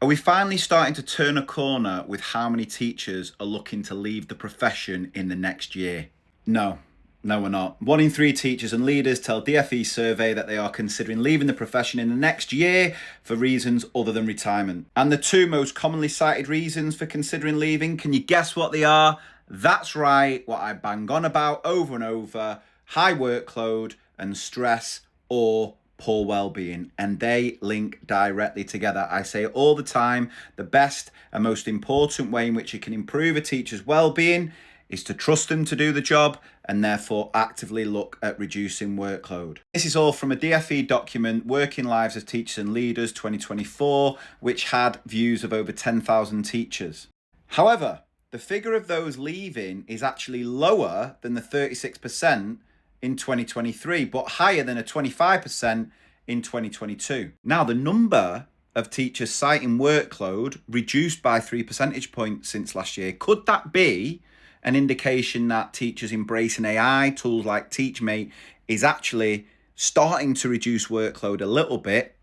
Are we finally starting to turn a corner with how many teachers are looking to leave the profession in the next year? No, we're not. 1 in 3 teachers and leaders tell DfE survey that they are considering leaving the profession in the next year for reasons other than retirement. And the 2 most commonly cited reasons for considering leaving, can you guess what they are? That's right, what I bang on about over and over: high workload and stress, or poor well-being, and they link directly together. I say it all the time: the best and most important way in which you can improve a teacher's well-being is to trust them to do the job and therefore actively look at reducing workload. This is all from a DfE document, Working Lives of Teachers and Leaders 2024, which had views of over 10,000 teachers. However, the figure of those leaving is actually lower than the 36% in 2023, but higher than a 25% in 2022. Now, the number of teachers citing workload reduced by 3 percentage points since last year. Could that be an indication that teachers embracing AI, tools like Teachmate, is actually starting to reduce workload a little bit?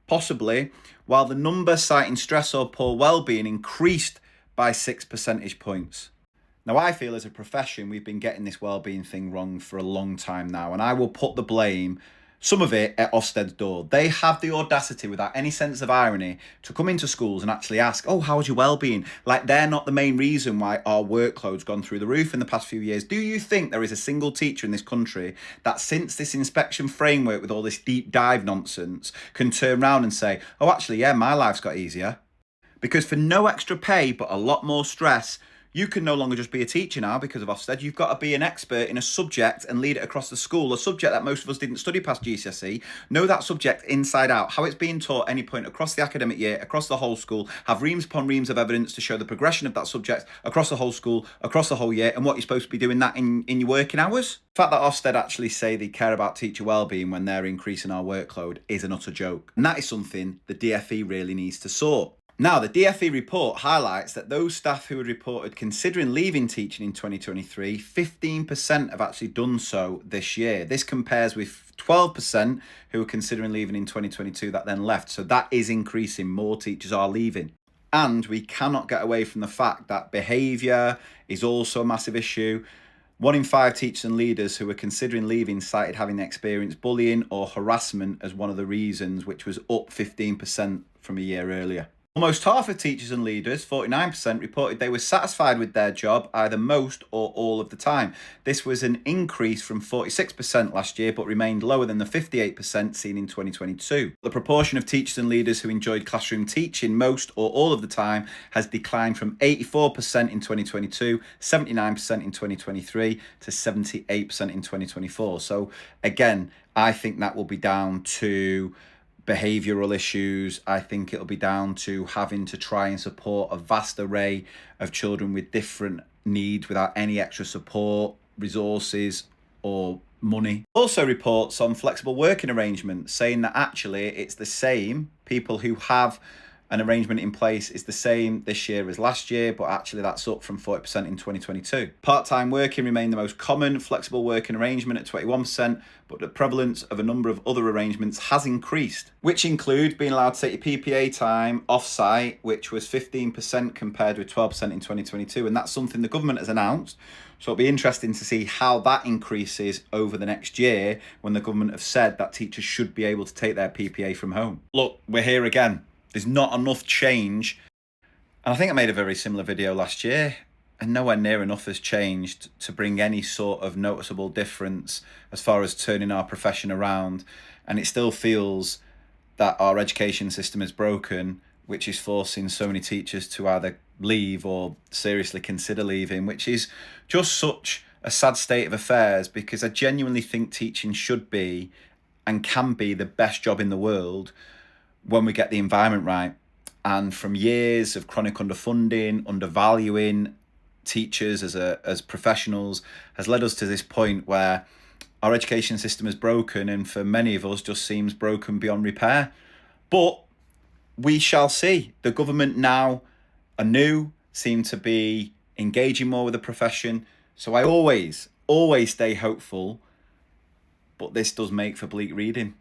Possibly, while the number citing stress or poor well-being increased by 6 percentage points. Now, I feel as a profession, we've been getting this wellbeing thing wrong for a long time now, and I will put the blame, some of it, at Ofsted's door. They have the audacity, without any sense of irony, to come into schools and actually ask, oh, how's your wellbeing? Like they're not the main reason why our workload's gone through the roof in the past few years. Do you think there is a single teacher in this country that, since this inspection framework with all this deep dive nonsense, can turn around and say, oh, actually, yeah, my life's got easier? Because for no extra pay, but a lot more stress, you can no longer just be a teacher now because of Ofsted. You've got to be an expert in a subject and lead it across the school, a subject that most of us didn't study past GCSE, know that subject inside out, how it's being taught any point across the academic year, across the whole school, have reams upon reams of evidence to show the progression of that subject across the whole school, across the whole year, and what you're supposed to be doing that in your working hours. The fact that Ofsted actually say they care about teacher wellbeing when they're increasing our workload is an utter joke. And that is something the DfE really needs to sort. Now, the DfE report highlights that those staff who had reported considering leaving teaching in 2023, 15% have actually done so this year. This compares with 12% who were considering leaving in 2022 that then left. So that is increasing. More teachers are leaving. And we cannot get away from the fact that behaviour is also a massive issue. 1 in 5 teachers and leaders who were considering leaving cited having experienced bullying or harassment as one of the reasons, which was up 15% from a year earlier. Almost half of teachers and leaders, 49%, reported they were satisfied with their job either most or all of the time. This was an increase from 46% last year, but remained lower than the 58% seen in 2022. The proportion of teachers and leaders who enjoyed classroom teaching most or all of the time has declined from 84% in 2022, 79% in 2023, to 78% in 2024. So again, I think that will be down to behavioural issues. I think it'll be down to having to try and support a vast array of children with different needs without any extra support, resources, or money. Also reports on flexible working arrangements, saying that actually it's the same. People who have an arrangement in place is the same this year as last year, but actually that's up from 40% in 2022. Part-time working remained the most common flexible working arrangement at 21%, but the prevalence of a number of other arrangements has increased, which include being allowed to take your PPA time off-site, which was 15% compared with 12% in 2022, and that's something the government has announced. So it'll be interesting to see how that increases over the next year when the government have said that teachers should be able to take their PPA from home. Look, we're here again. There's not enough change. And I think I made a very similar video last year, and nowhere near enough has changed to bring any sort of noticeable difference as far as turning our profession around. And it still feels that our education system is broken, which is forcing so many teachers to either leave or seriously consider leaving, which is just such a sad state of affairs, because I genuinely think teaching should be and can be the best job in the world when we get the environment right. And from years of chronic underfunding, undervaluing teachers as professionals, has led us to this point where our education system is broken, and for many of us just seems broken beyond repair. But we shall see. The government now, anew, seem to be engaging more with the profession. So I always stay hopeful, but this does make for bleak reading.